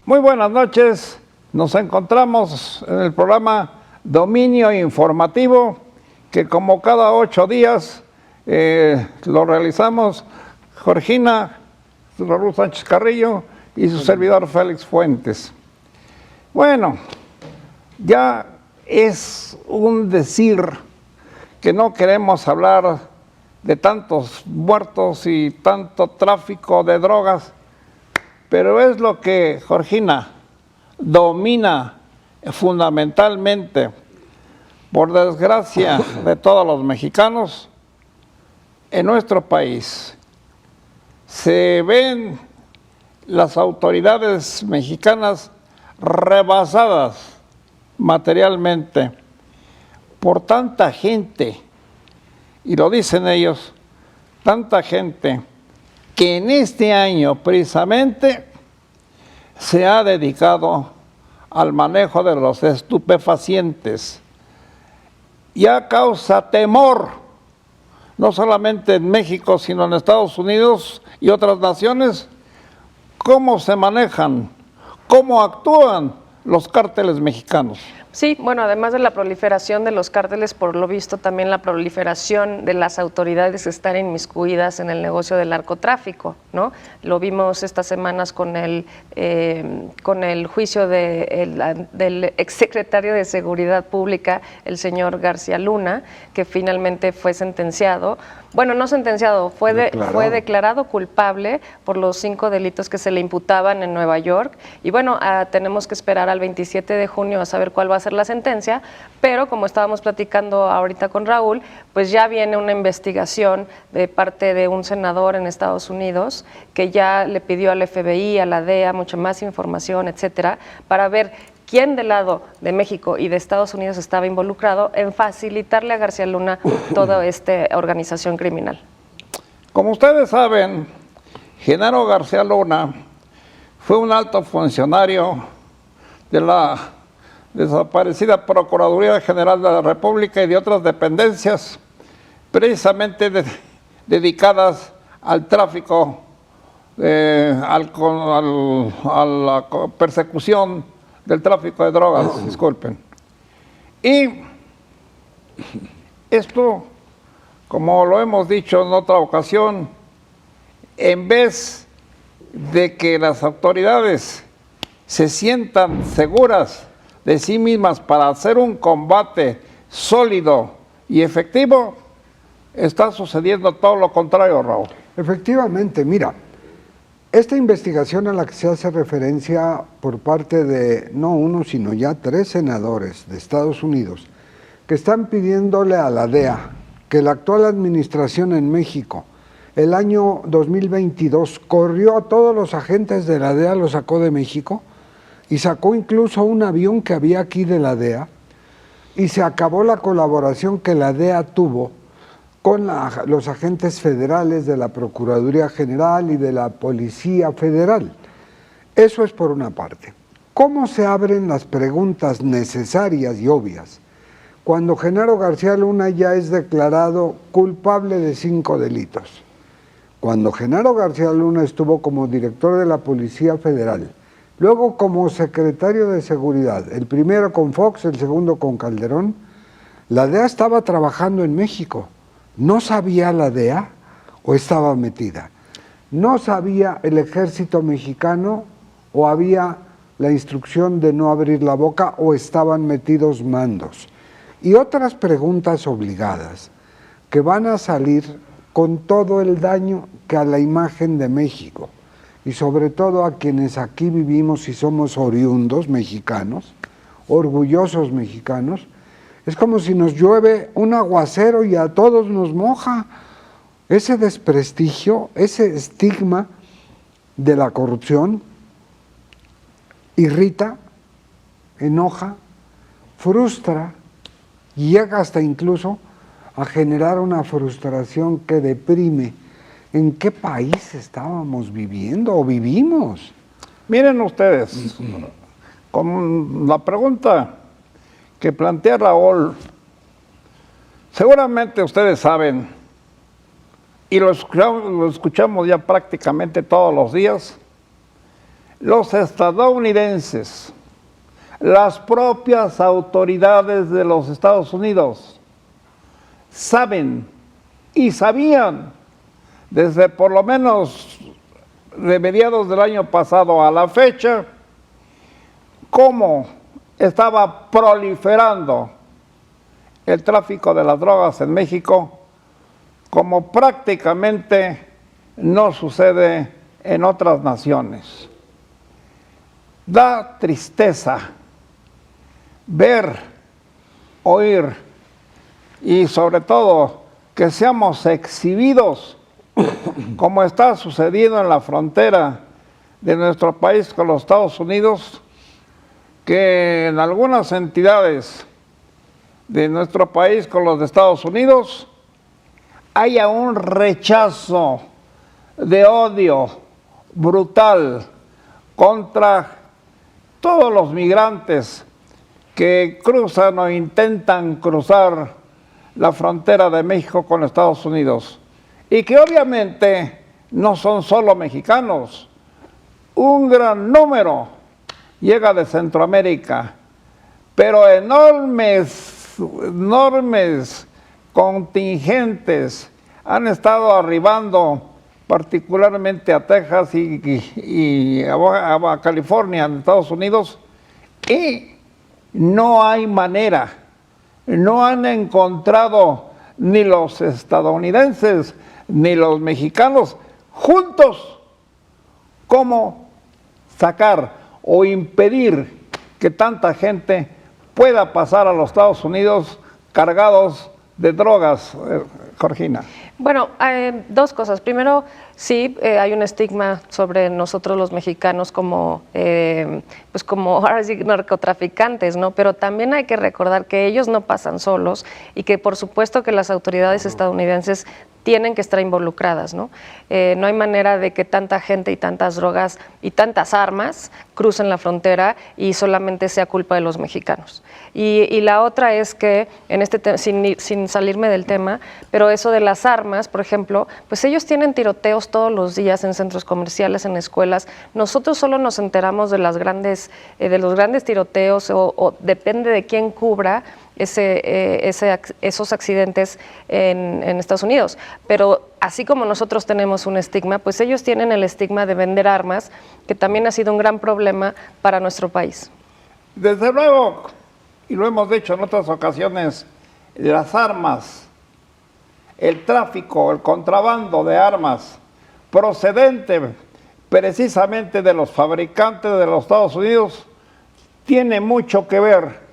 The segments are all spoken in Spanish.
Muy buenas noches, nos encontramos en el programa Dominio Informativo, que como cada 8 días lo realizamos Georgina Raúl Sánchez Carrillo y su servidor Félix Fuentes. Bueno, ya es un decir que no queremos hablar de tantos muertos y tanto tráfico de drogas, pero es lo que Georgina domina fundamentalmente, por desgracia de todos los mexicanos. En nuestro país se ven las autoridades mexicanas rebasadas materialmente por tanta gente, y lo dicen ellos, tanta gente que en este año precisamente se ha dedicado al manejo de los estupefacientes. Ya causa temor, no solamente en México, sino en Estados Unidos y otras naciones, cómo se manejan, cómo actúan los cárteles mexicanos. Sí, bueno, además de la proliferación de los cárteles, por lo visto también la proliferación de las autoridades que están inmiscuidas en el negocio del narcotráfico, ¿no? Lo vimos estas semanas con el juicio del exsecretario de Seguridad Pública, el señor García Luna, que finalmente fue sentenciado. Bueno, no sentenciado, fue declarado culpable por los 5 delitos que se le imputaban en Nueva York. Y bueno, tenemos que esperar al 27 de junio a saber cuál va a ser la sentencia, pero como estábamos platicando ahorita con Raúl, pues ya viene una investigación de parte de un senador en Estados Unidos que ya le pidió al FBI, a la DEA, mucha más información, etcétera, para ver quién del lado de México y de Estados Unidos estaba involucrado en facilitarle a García Luna toda esta organización criminal. Como ustedes saben, Genaro García Luna fue un alto funcionario de la desaparecida Procuraduría General de la República y de otras dependencias, precisamente dedicadas al tráfico, a la persecución del tráfico de drogas, disculpen. Y esto, como lo hemos dicho en otra ocasión, en vez de que las autoridades se sientan seguras de sí mismas para hacer un combate sólido y efectivo, está sucediendo todo lo contrario, Raúl. Efectivamente, mira, esta investigación a la que se hace referencia por parte de no uno, sino ya 3 senadores de Estados Unidos, que están pidiéndole a la DEA que la actual administración en México, el año 2022, corrió a todos los agentes de la DEA, los sacó de México, y sacó incluso un avión que había aquí de la DEA, y se acabó la colaboración que la DEA tuvo con los agentes federales de la Procuraduría General y de la Policía Federal. Eso es por una parte. ¿Cómo se abren las preguntas necesarias y obvias cuando Genaro García Luna ya es declarado culpable de 5 delitos? Cuando Genaro García Luna estuvo como director de la Policía Federal, luego como secretario de Seguridad, el primero con Fox, el segundo con Calderón, la DEA estaba trabajando en México. ¿No sabía la DEA o estaba metida? ¿No sabía el ejército mexicano o había la instrucción de no abrir la boca o estaban metidos mandos? Y otras preguntas obligadas que van a salir con todo el daño que a la imagen de México y sobre todo a quienes aquí vivimos y somos oriundos mexicanos, orgullosos mexicanos. Es como si nos llueve un aguacero y a todos nos moja. Ese desprestigio, ese estigma de la corrupción irrita, enoja, frustra, llega hasta incluso a generar una frustración que deprime. ¿En qué país estábamos viviendo o vivimos? Miren ustedes, con la pregunta que plantea Raúl, seguramente ustedes saben, y lo escuchamos ya prácticamente todos los días, los estadounidenses, las propias autoridades de los Estados Unidos, saben y sabían desde por lo menos de mediados del año pasado a la fecha cómo estaba proliferando el tráfico de las drogas en México, como prácticamente no sucede en otras naciones. Da tristeza ver, oír y sobre todo que seamos exhibidos como está sucediendo en la frontera de nuestro país con los Estados Unidos, que en algunas entidades de nuestro país con los de Estados Unidos haya un rechazo de odio brutal contra todos los migrantes que cruzan o intentan cruzar la frontera de México con Estados Unidos, y que obviamente no son solo mexicanos, un gran número llega de Centroamérica, pero enormes contingentes han estado arribando particularmente a Texas y a Baja California, en Estados Unidos, y no hay manera, no han encontrado ni los estadounidenses ni los mexicanos juntos cómo sacar o impedir que tanta gente pueda pasar a los Estados Unidos cargados de drogas, Georgina. Bueno, dos cosas. Primero, sí, hay un estigma sobre nosotros los mexicanos como, pues como ahora sí, narcotraficantes, ¿no? Pero también hay que recordar que ellos no pasan solos y que por supuesto que las autoridades estadounidenses tienen que estar involucradas, ¿no? No hay manera de que tanta gente y tantas drogas y tantas armas crucen la frontera y solamente sea culpa de los mexicanos. Y la otra es que, en este sin salirme del tema, pero eso de las armas, por ejemplo, pues ellos tienen tiroteos todos los días en centros comerciales, en escuelas. Nosotros solo nos enteramos de los grandes tiroteos o depende de quién cubra esos accidentes en Estados Unidos. Pero así como nosotros tenemos un estigma, pues ellos tienen el estigma de vender armas, que también ha sido un gran problema para nuestro país. Desde luego, y lo hemos dicho en otras ocasiones, las armas, el tráfico, el contrabando de armas procedente precisamente de los fabricantes de los Estados Unidos tiene mucho que ver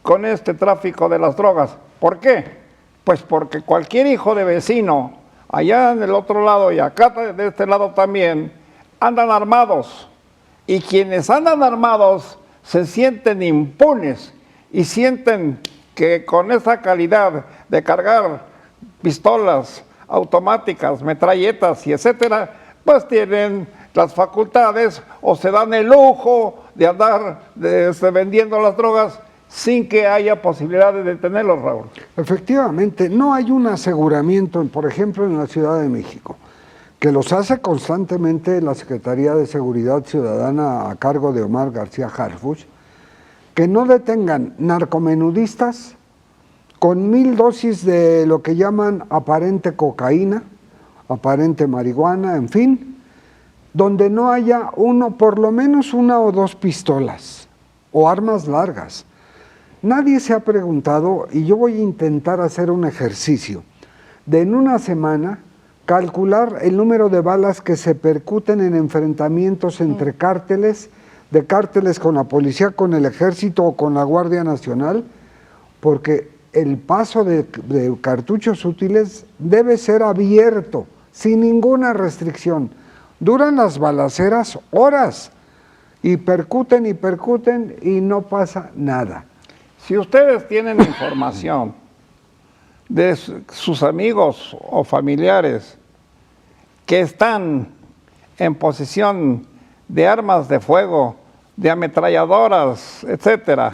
con este tráfico de las drogas. ¿Por qué? Pues porque cualquier hijo de vecino, allá en el otro lado y acá de este lado también, andan armados. Y quienes andan armados se sienten impunes y sienten que con esa calidad de cargar pistolas automáticas, metralletas y etcétera, pues tienen las facultades o se dan el lujo de andar vendiendo las drogas sin que haya posibilidad de detenerlos, Raúl. Efectivamente, no hay un aseguramiento, por ejemplo, en la Ciudad de México, que los hace constantemente la Secretaría de Seguridad Ciudadana a cargo de Omar García Harfuch, que no detengan narcomenudistas con 1000 dosis de lo que llaman aparente cocaína, aparente marihuana, en fin, donde no haya por lo menos una o dos pistolas o armas largas. Nadie se ha preguntado, y yo voy a intentar hacer un ejercicio, de en una semana calcular el número de balas que se percuten en enfrentamientos entre cárteles, de cárteles con la policía, con el ejército o con la Guardia Nacional, porque el paso de cartuchos útiles debe ser abierto, sin ninguna restricción. Duran las balaceras horas y percuten y no pasa nada. Si ustedes tienen información de sus amigos o familiares que están en posesión de armas de fuego, de ametralladoras, etcétera,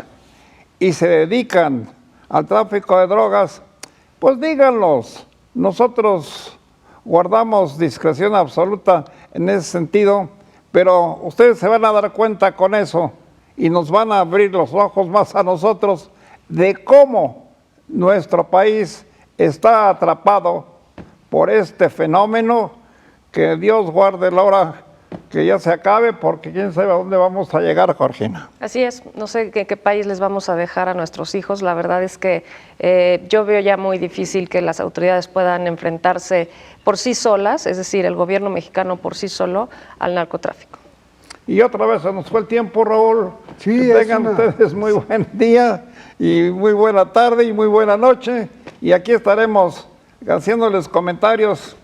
y se dedican al tráfico de drogas, pues díganlos. Nosotros guardamos discreción absoluta en ese sentido, pero ustedes se van a dar cuenta con eso y nos van a abrir los ojos más a nosotros de cómo nuestro país está atrapado por este fenómeno. Que Dios guarde la hora que ya se acabe, porque quién sabe a dónde vamos a llegar, Georgina. Así es, no sé qué país les vamos a dejar a nuestros hijos. La verdad es que yo veo ya muy difícil que las autoridades puedan enfrentarse por sí solas, es decir, el gobierno mexicano por sí solo, al narcotráfico. Y otra vez se nos fue el tiempo, Raúl. Sí, que tengan ustedes muy buen día y muy buena tarde y muy buena noche. Y aquí estaremos haciéndoles comentarios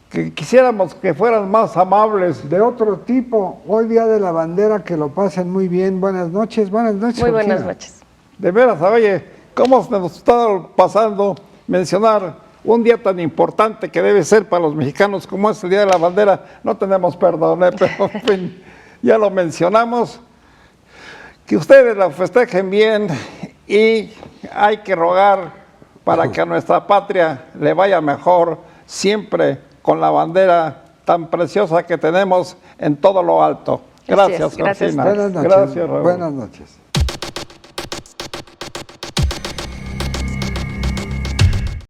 que quisiéramos que fueran más amables. De otro tipo, hoy Día de la Bandera, que lo pasen muy bien. Buenas noches, buenas noches. Muy buenas noches. De veras, oye, ¿cómo se nos está pasando mencionar un día tan importante que debe ser para los mexicanos como es el Día de la Bandera? No tenemos perdón, pero en fin, ya lo mencionamos. Que ustedes la festejen bien y hay que rogar para que a nuestra patria le vaya mejor siempre con la bandera tan preciosa que tenemos en todo lo alto. Gracias, gracias. Georgina. Buenas noches. Gracias, Raúl. Buenas noches.